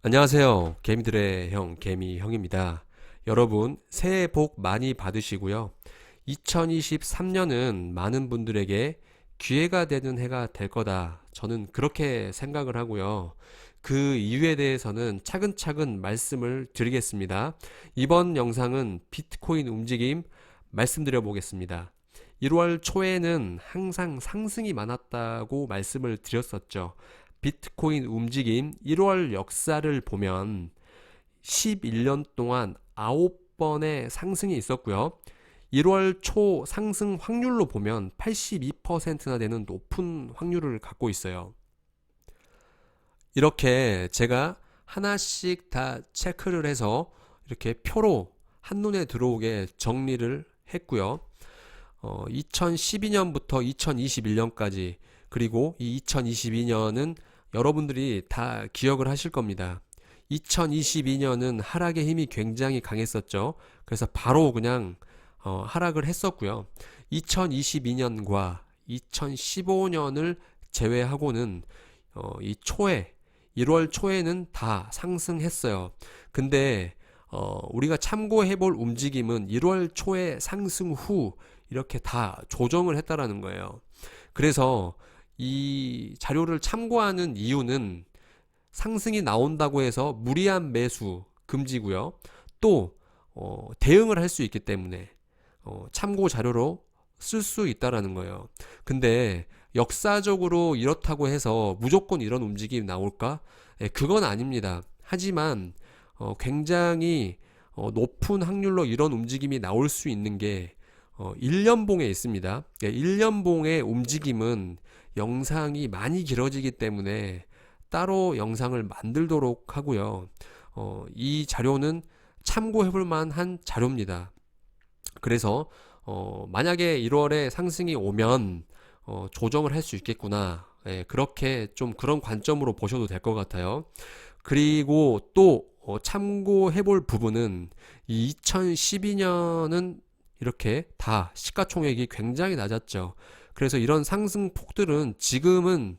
안녕하세요. 개미들의 형, 개미형입니다. 여러분, 새해 복 많이 받으시고요. 2023년은 많은 분들에게 기회가 되는 해가 될 거다. 저는 그렇게 생각을 하고요. 그 이유에 대해서는 차근차근 말씀을 드리겠습니다. 이번 영상은 비트코인 움직임 말씀드려 보겠습니다. 1월 초에는 항상 상승이 많았다고 말씀을 드렸었죠. 비트코인 움직임 1월 역사를 보면 11년 동안 9번의 상승이 있었고요. 1월 초 상승 확률로 보면 82%나 되는 높은 확률을 갖고 있어요. 이렇게 제가 하나씩 다 체크를 해서 이렇게 표로 한눈에 들어오게 정리를 했고요. 2012년부터 2021년까지 그리고 이 2022년은 여러분들이 다 기억을 하실 겁니다. 2022년은 하락의 힘이 굉장히 강했었죠. 그래서 바로 그냥 하락을 했었고요. 2022년과 2015년을 제외하고는 이 초에 1월 초에는 다 상승했어요. 근데 우리가 참고해 볼 움직임은 1월 초에 상승 후 이렇게 다 조정을 했다라는 거예요. 그래서 이 자료를 참고하는 이유는 상승이 나온다고 해서 무리한 매수 금지고요. 또 대응을 할 수 있기 때문에 참고 자료로 쓸 수 있다라는 거예요. 근데 역사적으로 이렇다고 해서 무조건 이런 움직임이 나올까? 그건 아닙니다. 하지만 굉장히 높은 확률로 이런 움직임이 나올 수 있는 게 1년봉에 있습니다. 1년봉의 움직임은 영상이 많이 길어지기 때문에 따로 영상을 만들도록 하고요. 이 자료는 참고해 볼 만한 자료입니다. 그래서 만약에 1월에 상승이 오면 조정을 할 수 있겠구나. 그렇게 좀 그런 관점으로 보셔도 될 것 같아요. 그리고 또 참고해 볼 부분은 이 2012년은 이렇게 다 시가총액이 굉장히 낮았죠. 그래서 이런 상승폭들은 지금은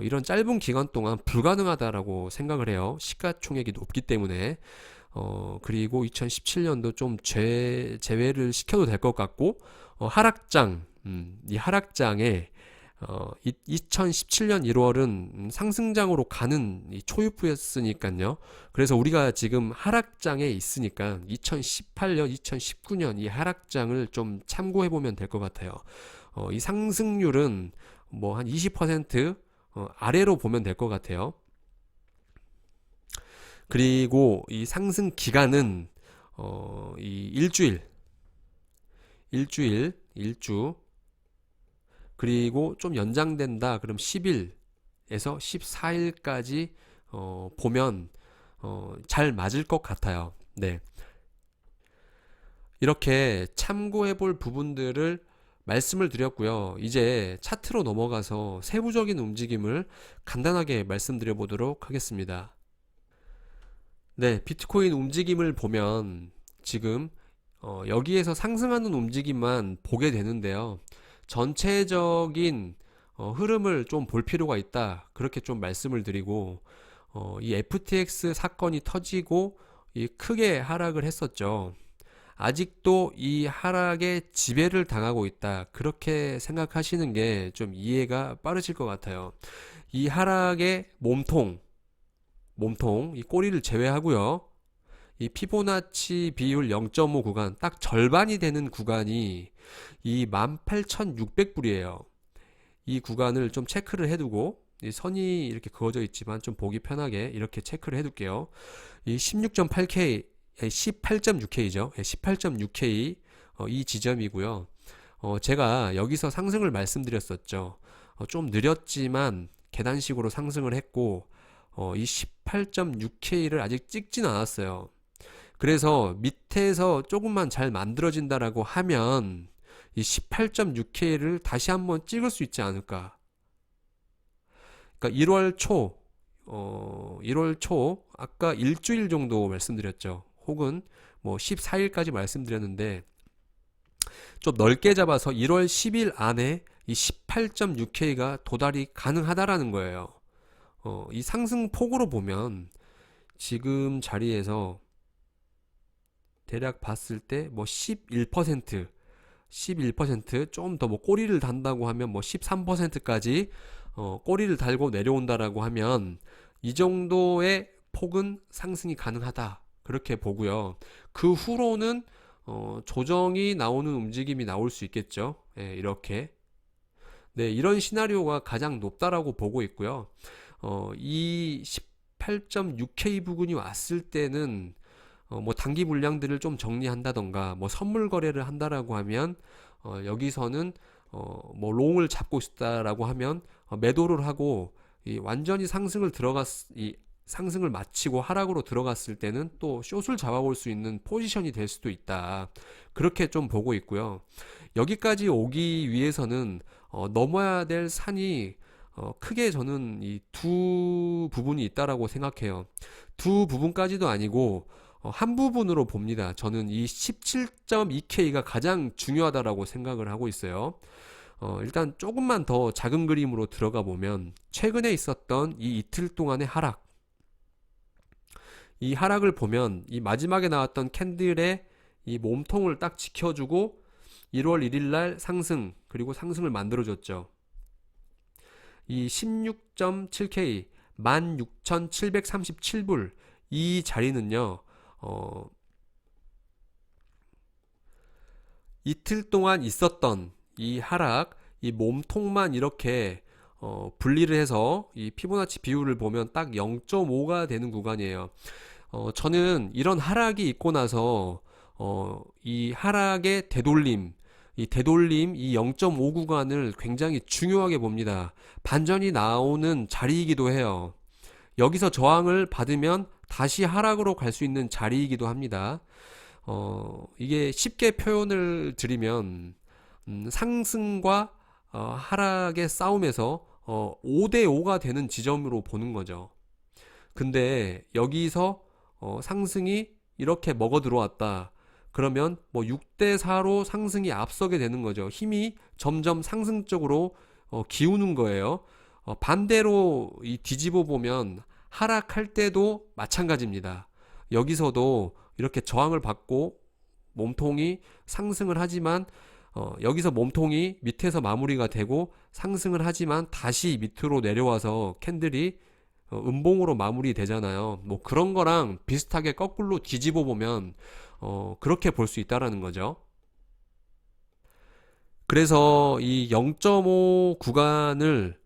이런 짧은 기간 동안 불가능하다라고 생각을 해요. 시가총액이 높기 때문에. 그리고 2017년도 좀 제외를 시켜도 될 것 같고, 하락장, 이 하락장에 2017년 1월은 상승장으로 가는 이 초유부였으니까요. 그래서 우리가 지금 하락장에 있으니까 2018년, 2019년 이 하락장을 좀 참고해 보면 될 것 같아요. 이 상승률은 뭐 한 20% 아래로 보면 될 것 같아요. 그리고 이 상승 기간은 이 일주 그리고 좀 연장된다 그럼 10일에서 14일까지 보면 잘 맞을 것 같아요. 네. 이렇게 참고해 볼 부분들을 말씀을 드렸고요. 이제 차트로 넘어가서 세부적인 움직임을 간단하게 말씀드려 보도록 하겠습니다. 네, 비트코인 움직임을 보면 지금 여기에서 상승하는 움직임만 보게 되는데요. 전체적인 흐름을 좀 볼 필요가 있다. 그렇게 좀 말씀을 드리고 이 FTX 사건이 터지고 이 크게 하락을 했었죠. 아직도 이 하락에 지배를 당하고 있다. 그렇게 생각하시는 게 좀 이해가 빠르실 것 같아요. 이 하락의 몸통, 이 꼬리를 제외하고요. 이 피보나치 비율 0.5 구간, 딱 절반이 되는 구간이 이 18,600불이에요. 이 구간을 좀 체크를 해두고, 이 선이 이렇게 그어져 있지만 좀 보기 편하게 이렇게 체크를 해둘게요. 이 16.8K, 18.6K죠. 18.6K 이 지점이고요. 제가 여기서 상승을 말씀드렸었죠. 좀 느렸지만 계단식으로 상승을 했고, 이 18.6K를 아직 찍진 않았어요. 그래서 밑에서 조금만 잘 만들어진다라고 하면 이 18.6K를 다시 한번 찍을 수 있지 않을까. 그러니까 1월 초 아까 일주일 정도 말씀드렸죠. 혹은 뭐 14일까지 말씀드렸는데 좀 넓게 잡아서 1월 10일 안에 이 18.6K가 도달이 가능하다라는 거예요. 이 상승폭으로 보면 지금 자리에서 대략 봤을 때 뭐 11% 좀 더 뭐 꼬리를 단다고 하면 뭐 13%까지 꼬리를 달고 내려온다라고 하면 이 정도의 폭은 상승이 가능하다. 그렇게 보고요. 그 후로는 조정이 나오는 움직임이 나올 수 있겠죠. 예, 이렇게. 네, 이런 시나리오가 가장 높다라고 보고 있고요. 이 18.6K 부근이 왔을 때는 뭐 단기 물량들을 좀 정리한다던가 뭐 선물 거래를 한다라고 하면 여기서는 뭐 롱을 잡고 싶다라고 하면 매도를 하고 이 완전히 상승을 마치고 하락으로 들어갔을 때는 또 숏을 잡아볼 수 있는 포지션이 될 수도 있다. 그렇게 좀 보고 있고요. 여기까지 오기 위해서는 넘어야 될 산이 크게 저는 이 두 부분이 있다라고 생각해요. 두 부분까지도 아니고 한 부분으로 봅니다. 저는 이 17.2K가 가장 중요하다라고 생각을 하고 있어요. 일단 조금만 더 작은 그림으로 들어가 보면 최근에 있었던 이 이틀 동안의 하락, 이 하락을 보면 이 마지막에 나왔던 캔들의 이 몸통을 딱 지켜주고 1월 1일 날 상승, 그리고 상승을 만들어줬죠. 이 16.7K 16,737불 이 자리는요, 이틀 동안 있었던 이 하락, 이 몸통만 이렇게 분리를 해서 이 피보나치 비율을 보면 딱 0.5가 되는 구간이에요. 저는 이런 하락이 있고 나서 이 하락의 되돌림, 이 0.5 구간을 굉장히 중요하게 봅니다. 반전이 나오는 자리이기도 해요. 여기서 저항을 받으면 다시 하락으로 갈 수 있는 자리이기도 합니다. 이게 쉽게 표현을 드리면 상승과 하락의 싸움에서 5대5가 되는 지점으로 보는 거죠. 근데 여기서 상승이 이렇게 먹어 들어왔다. 그러면 뭐 6대4로 상승이 앞서게 되는 거죠. 힘이 점점 상승 쪽으로 기우는 거예요. 반대로 이 뒤집어 보면 하락할 때도 마찬가지입니다. 여기서도 이렇게 저항을 받고 몸통이 상승을 하지만 여기서 몸통이 밑에서 마무리가 되고 상승을 하지만 다시 밑으로 내려와서 캔들이 음봉으로 마무리 되잖아요. 뭐 그런 거랑 비슷하게 거꾸로 뒤집어 보면 그렇게 볼 수 있다라는 거죠. 그래서 이 0.5 구간을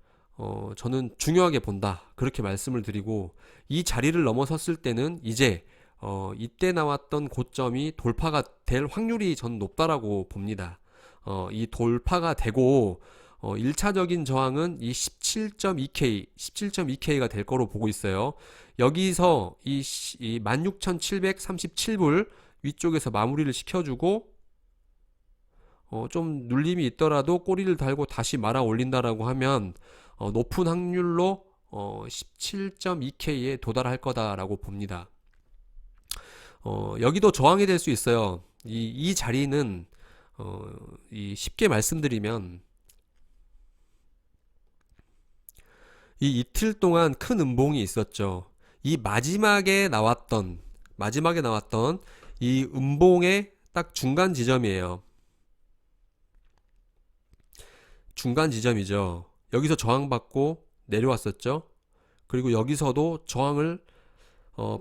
저는 중요하게 본다. 그렇게 말씀을 드리고 이 자리를 넘어섰을 때는 이제 이때 나왔던 고점이 돌파가 될 확률이 전 높다라고 봅니다. 이 돌파가 되고 1차적인 저항은 이 17.2K가 될 거로 보고 있어요. 여기서 이 16,737불 위쪽에서 마무리를 시켜주고 좀 눌림이 있더라도 꼬리를 달고 다시 말아 올린다라고 하면 높은 확률로 17.2K에 도달할 거다라고 봅니다. 여기도 저항이 될 수 있어요. 이 자리는 쉽게 말씀드리면 이 이틀 동안 큰 음봉이 있었죠. 이 마지막에 나왔던 이 음봉의 딱 중간 지점이에요. 중간 지점이죠. 여기서 저항받고 내려왔었죠. 그리고 여기서도 저항을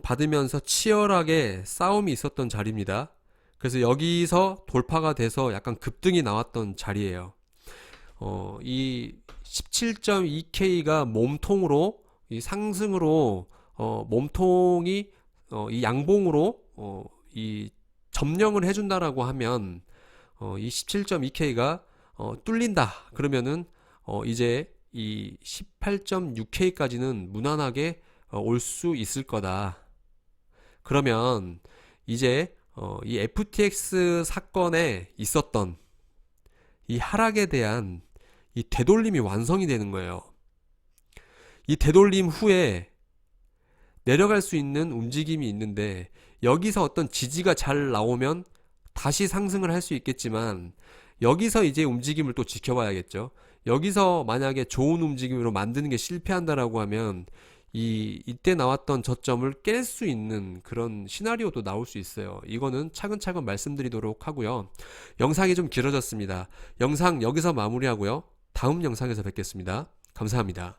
받으면서 치열하게 싸움이 있었던 자리입니다. 그래서 여기서 돌파가 돼서 약간 급등이 나왔던 자리예요. 이 17.2K가 몸통으로 이 상승으로 몸통이 이 양봉으로 이 점령을 해준다라고 하면 이 17.2K가 뚫린다. 그러면은 이제 이 18.6K까지는 무난하게 올 수 있을 거다. 그러면 이제 이 FTX 사건에 있었던 이 하락에 대한 이 되돌림이 완성이 되는 거예요. 이 되돌림 후에 내려갈 수 있는 움직임이 있는데 여기서 어떤 지지가 잘 나오면 다시 상승을 할 수 있겠지만 여기서 이제 움직임을 또 지켜봐야겠죠. 여기서 만약에 좋은 움직임으로 만드는 게 실패한다라고 하면 이때 나왔던 저점을 깰 수 있는 그런 시나리오도 나올 수 있어요. 이거는 차근차근 말씀드리도록 하고요. 영상이 좀 길어졌습니다. 영상 여기서 마무리하고요. 다음 영상에서 뵙겠습니다. 감사합니다.